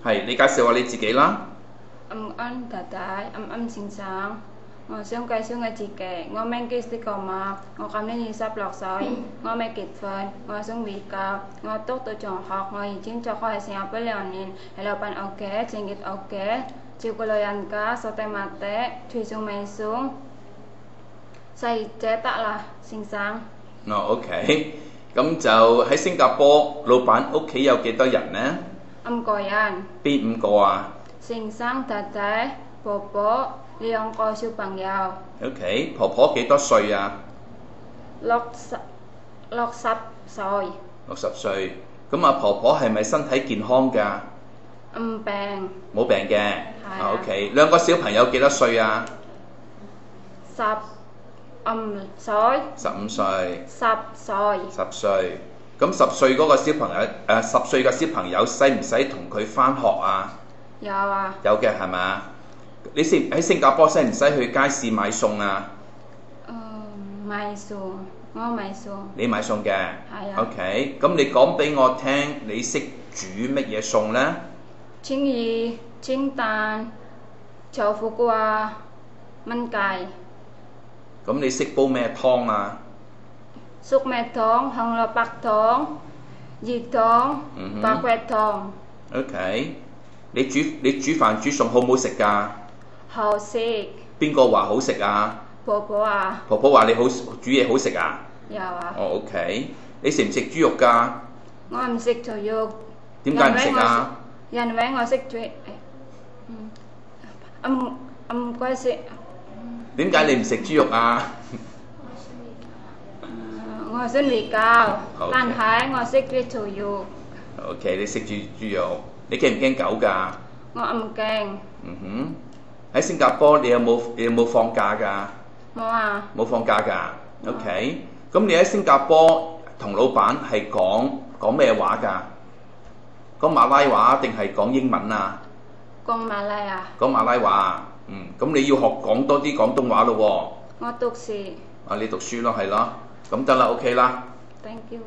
係，你介紹下你自己啦。Anh Tà Tải, anh Sinh Sáng. Ngồi xuống cây xuống ngay chị kệ, ngồi men kia stick cầu mà, ngồi cầm lên như sắp lọt sói, ngồi men kịch phơn, ngồi xuống vị cao, ngồi tốt tôi chọn học, ngồi chính cho khỏi sinh học với leo nên, hay là bạn ok, trình dịch ok, chịu có lời ăn cá, sau tay mặt té, truy xuống men xuống, xây chế tạ là Sinh Sáng. OK， 咁就喺新加坡，老闆屋企有幾多人呢？Coi ăn. 邊5個啊 Sinh Sáng Tà Tải, bố bố, Leon coi siêu bằng giàu. OK， 婆婆幾多歲啊？ Lọc sắp rồi. 60歲。咁啊，婆婆係咪身體健康㗎？病。冇病嘅。係啊。OK， 兩個小朋友幾多歲啊？ 10 歲。15歲。10歲。10歲。咁10歲嗰個小朋友，10歲嘅小朋友使唔使同佢返學啊？有啊。有嘅係嘛？你喺新加坡使唔使去街市買餸啊？買餸，我買餸。你買餸嘅。係啊。OK， 咁你講俾我聽，你識煮乜嘢餸呢？青魚、清蛋、炒苦瓜、燜雞。咁你識煲咩湯啊？粟米湯、紅蘿蔔湯、魚湯、白骨湯。OK， 你煮飯煮餸好唔好食㗎？好食。邊個話好食啊？婆婆啊。婆婆話你煮嘢好食啊？有啊。OK， 你食唔食豬肉㗎？我唔食豬肉。點解唔食啊？因為我識煮。唔該食。點解你唔食豬肉啊？我想味教，但係我識煮豬肉。OK， 你識煮豬肉，你驚唔驚狗㗎？我唔驚。喺新加坡你有冇放假㗎？冇啊。冇放假㗎。OK， 咁你喺新加坡同老闆係講咩話㗎？講馬拉話定係講英文啊？講馬拉啊。講馬拉話啊。咁你要學講多啲廣東話咯喎。我讀書。你讀書咯，係咯，咁得啦 ，OK 啦。Thank you。